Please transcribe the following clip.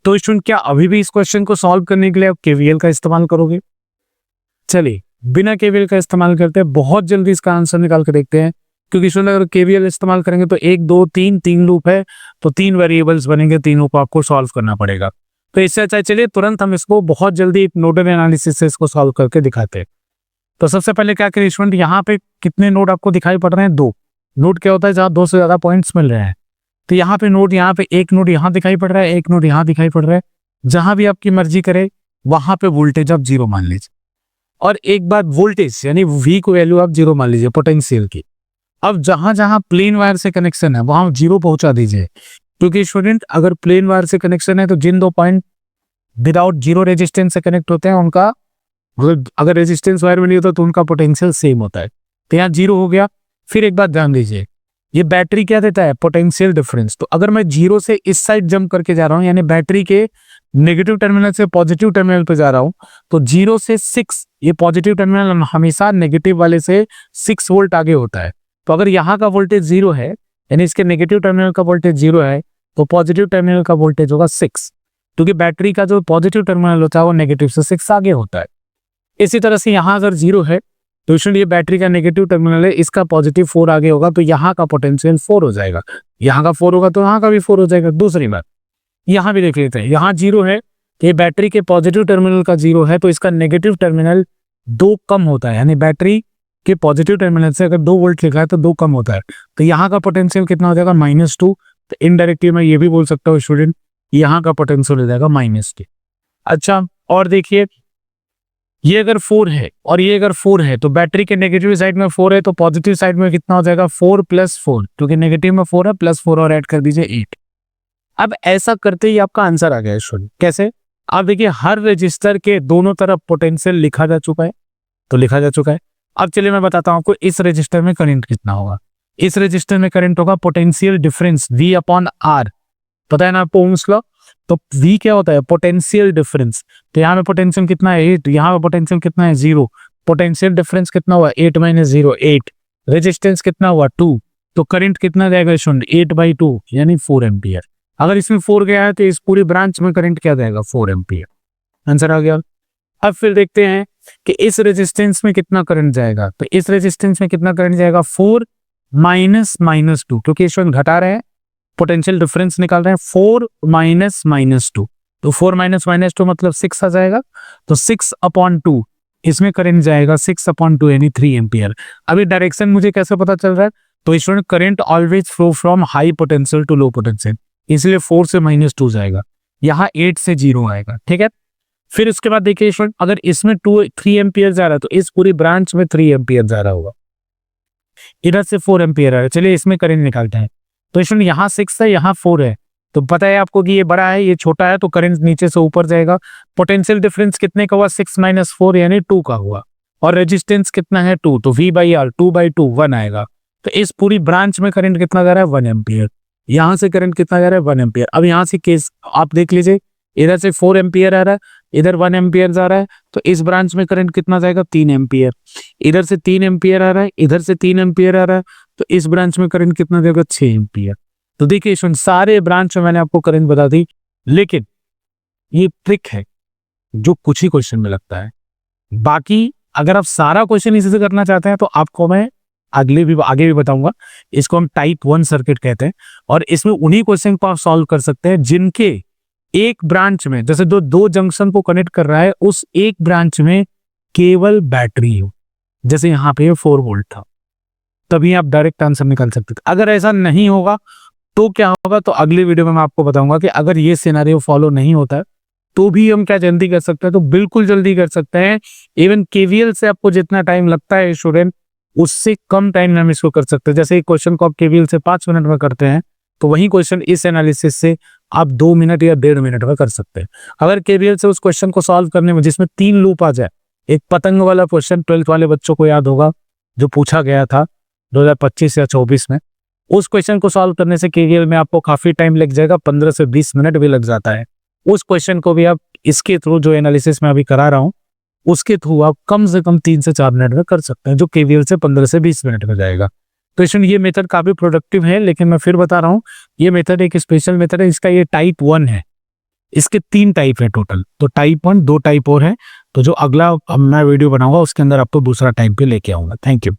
तो स्टूडेंट क्या अभी भी इस क्वेश्चन को सॉल्व करने के लिए आप केवीएल का इस्तेमाल करोगे? चलिए बिना केवीएल का इस्तेमाल करते हैं, बहुत जल्दी इसका आंसर निकाल के देखते हैं। क्योंकि स्टूडेंट अगर केवीएल इस्तेमाल करेंगे तो 1 2 3 3 लूप है, तो 3 वेरिएबल्स बनेंगे, तीनों को आपको सॉल्व करना पड़ेगा। तो इससे अच्छा चलिए तुरंत हम इसको बहुत जल्दी एक नोडल एनालिसिस से इसको सॉल्व करके दिखाते हैं। तो सबसे पहले क्या करिए स्टूडेंट, यहाँ पे कितने नोड आपको दिखाई पड़ रहे हैं? 2 नोड। क्या होता है जहाँ 2 से ज्यादा पॉइंट्स मिल रहे हैं, तो यहाँ पे नोड, यहाँ पे एक नोड यहाँ दिखाई पड़ रहा है, एक नोड यहाँ दिखाई पड़ रहा है। जहां भी आपकी मर्जी करे वहां पे वोल्टेज आप 0 मान लीजिए। और एक बात, वोल्टेज यानी V को वैल्यू आप 0 मान लीजिए पोटेंशियल की। अब जहां जहां प्लेन वायर से कनेक्शन है वहां 0 पहुंचा दीजिए। क्योंकि स्टूडेंट अगर प्लेन वायर से कनेक्शन है तो जिन 2 पॉइंट विदाउट 0 रेजिस्टेंस से कनेक्ट होते हैं उनका, अगर रेजिस्टेंस वायर में नहीं होता तो उनका पोटेंशियल सेम होता है। तो यहाँ 0 हो गया। फिर एक बात ध्यान दीजिए, ये बैटरी क्या देता है? Potential difference. तो अगर मैं 0 से इस साइड जंप करके जा रहा हूं, यानी बैटरी के नेगेटिव टर्मिनल से पॉजिटिव टर्मिनल पे जा रहा हूं, तो 0 से 6, ये पॉजिटिव टर्मिनल हमेशा नेगेटिव वाले से 6 वोल्ट आगे होता है। तो अगर यहाँ का वोल्टेज 0 है, यानी इसके नेगेटिव टर्मिनल का वोल्टेज 0 है, तो पॉजिटिव टर्मिनल का वोल्टेज होगा 6, क्योंकि बैटरी का जो पॉजिटिव टर्मिनल होता है वो नेगेटिव से 6 आगे होता है। इसी तरह से यहाँ अगर 0 है तो इसलिए ये बैटरी का नेगेटिव टर्मिनल है, इसका पॉजिटिव 4 आगे होगा, तो यहाँ का पोटेंशियल 4 हो जाएगा। यहाँ का 4 होगा तो यहाँ का भी 4 हो जाएगा। दूसरी बात यहाँ भी देख लेते हैं, यहाँ 0 है, ये बैटरी के पॉजिटिव टर्मिनल का 0 है, तो इसका नेगेटिव टर्मिनल 2 कम होता है, यानी बैटरी के पॉजिटिव टर्मिनल से अगर 2 वोल्ट लिखा है तो 2 कम होता है। तो यहाँ का पोटेंशियल कितना हो जाएगा? -2। तो इनडायरेक्टली मैं ये भी बोल सकता हूँ स्टूडेंट, यहाँ का पोटेंशियल हो जाएगा -2। अच्छा, और देखिए ये अगर 4 है और ये अगर 4 है, तो बैटरी के नेगेटिव साइड में 4 है, तो पॉजिटिव साइड में कितना हो जाएगा? 4 + 4, क्योंकि नेगेटिव में 4 है, +4 और ऐड कर दीजिए 8। अब ऐसा करते ही आपका आंसर आ गया स्टूडेंट। कैसे? आप देखिए हर रजिस्टर के दोनों तरफ पोटेंशियल लिखा जा चुका है, तो लिखा जा चुका है। अब चलिए मैं बताता हूं आपको इस रजिस्टर में करंट कितना होगा। इस रजिस्टर में करंट होगा पोटेंशियल डिफरेंस V/R, पता है ना आपको ओम्स लॉ। तो V क्या होता है? Potential difference. तो यहाँ पे पोटेंशियल कितना है? 8। यहाँ पे पोटेंशियल कितना है? 0। पोटेंशियल डिफरेंस कितना हुआ? 8 - 0 8। रेजिस्टेंस कितना हुआ? 2। तो करंट कितना जाएगा स्टूडेंट? 8/2 यानी 4 एम्पियर। अगर इसमें 4 गया है तो इस पूरी ब्रांच में करंट क्या जाएगा? 4 एम्पियर। आंसर आ गया। अब फिर देखते हैं कि इस रेजिस्टेंस में कितना करंट जाएगा। तो इस रेजिस्टेंस में कितना करंट जाएगा? 4 - -2, क्योंकि स्टूडेंट घटा रहे हैं, पोटेंशियल डिफरेंस निकाल रहे हैं। 4 - -2, तो 4 - -2 मतलब 6 आ जाएगा। तो 6/2 इसमें करंट जाएगा 6/2 यानी 3 एम्पियर। अभी डायरेक्शन मुझे कैसे पता चल रहा है? तो student current always flow from high potential to low potential, इसलिए 4 से -2 जाएगा, यहाँ 8 से 0 आएगा। ठीक है, फिर उसके बाद देखिए स्टूडेंट अगर इसमें 3 एम्पियर जा रहा है तो इस पूरी ब्रांच में 3 एम्पियर जा रहा होगा, इधर से 4 एम्पियर आ रहा है। चलिए इसमें करंट निकालते हैं। तो स्टूडेंट यहाँ 6 है, यहाँ 4 है, तो पता है आपको कि ये बड़ा है ये छोटा है, तो करंट नीचे से ऊपर जाएगा। पोटेंशियल डिफरेंस कितने का हुआ? 6 - 4 यानी 2 का हुआ। और रेजिस्टेंस कितना है? 2, तो V/R 2/2 1 आएगा। तो इस पूरी ब्रांच में करंट कितना जा रहा है? 1 एम्पियर। यहाँ से करंट कितना जा रहा है? 1 एम्पियर। अब यहाँ से केस आप देख लीजिए, इधर से 4 एम्पियर आ रहा है, इधर 1 एम्पियर जा रहा है, तो इस ब्रांच में करंट कितना जाएगा? 3 एम्पियर। इधर से 3 एम्पियर आ रहा है, इधर से 3 एम्पियर आ रहा है, तो इस ब्रांच में करंट कितना जाएगा? 6 एम्पियर। तो देखिए सारे ब्रांच में मैंने आपको करंट बता दी, लेकिन ये ट्रिक है जो कुछ ही क्वेश्चन में लगता है। बाकी अगर आप सारा क्वेश्चन इसी से करना चाहते हैं तो आपको मैं आगे भी बताऊंगा। इसको हम टाइप 1 सर्किट कहते हैं, और इसमें उन्हीं क्वेश्चन को आप सॉल्व कर सकते हैं जिनके एक ब्रांच में, जैसे दो जंक्शन को कनेक्ट कर रहा है, उस एक ब्रांच में केवल बैटरी हो, जैसे यहाँ पे 4 वोल्ट था, तभी आप डायरेक्ट आंसर निकाल सकते थे। अगर ऐसा नहीं होगा तो क्या होगा, तो अगले वीडियो में मैं आपको बताऊंगा कि अगर ये सिनेरियो फॉलो नहीं होता है तो भी हम क्या जल्दी कर सकते हैं। तो बिल्कुल जल्दी कर सकते हैं। इवन केवीएल से आपको जितना टाइम लगता है स्टूडेंट, उससे कम टाइम में हम इसको कर सकते हैं। जैसे एक क्वेश्चन को आप केवीएल से 5 मिनट में करते हैं, तो वही क्वेश्चन इस एनालिसिस से आप 2 मिनट या 1.5 मिनट में कर सकते हैं। अगर केवीएल से उस क्वेश्चन को सॉल्व करने में जिसमें 3 लूप आ जाए, एक पतंग वाला क्वेश्चन 12th वाले बच्चों को याद होगा जो पूछा गया था 2025 या 24 में, उस क्वेश्चन को सॉल्व करने से केवीएल में आपको काफी टाइम लग जाएगा, 15 से 20 मिनट भी लग जाता है। उस क्वेश्चन को भी आप इसके थ्रू जो एनालिसिस में अभी करा रहा हूं उसके थ्रू आप कम से कम 3 से 4 मिनट में कर सकते हैं, जो केवीएल से 15 से 20 मिनट में जाएगा। तो इसमें ये मेथड काफी प्रोडक्टिव है, लेकिन मैं फिर बता रहा हूँ ये मेथड एक स्पेशल मेथड है, इसका ये टाइप 1 है। इसके 3 टाइप है टोटल, तो टाइप 1 2 टाइप और है, तो जो अगला मैं वीडियो बनाऊंगा उसके अंदर आपको दूसरा टाइप भी लेके आऊंगा। Thank you.